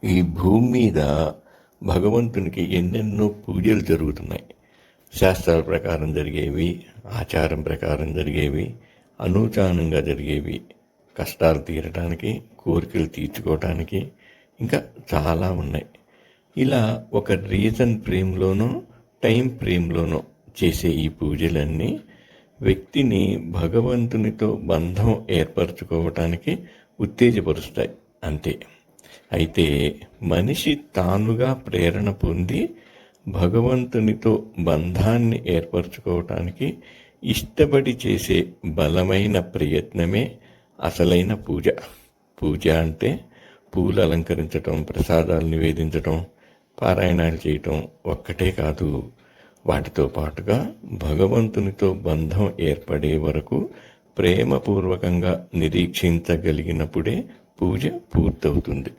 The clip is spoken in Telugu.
ఈ భూమి మీద భగవంతునికి ఎన్నెన్నో పూజలు జరుగుతున్నాయి. శాస్త్రాల ప్రకారం జరిగేవి, ఆచారం ప్రకారం జరిగేవి, అనూచానంగా జరిగేవి, కష్టాలు తీరటానికి, కోరికలు తీర్చుకోవటానికి, ఇంకా చాలా ఉన్నాయి. ఇలా ఒక రీజన్ ఫ్రేమ్లోనో టైం ఫ్రేమ్లోనో చేసే ఈ పూజలన్నీ వ్యక్తిని భగవంతునితో బంధం ఏర్పరచుకోవటానికి ఉత్తేజపరుస్తాయి అంతే. అయితే మనిషి తానుగా ప్రేరణ పొంది భగవంతునితో బంధాన్ని ఏర్పరచుకోవటానికి ఇష్టపడి చేసే బలమైన ప్రయత్నమే అసలైన పూజ. పూజ అంటే పూలు అలంకరించటం, ప్రసాదాలు నివేదించటం, పారాయణాలు చేయటం ఒక్కటే కాదు. వాటితో పాటుగా భగవంతునితో బంధం ఏర్పడే వరకు ప్రేమపూర్వకంగా నిరీక్షించగలిగినప్పుడే పూజ పూర్తవుతుంది.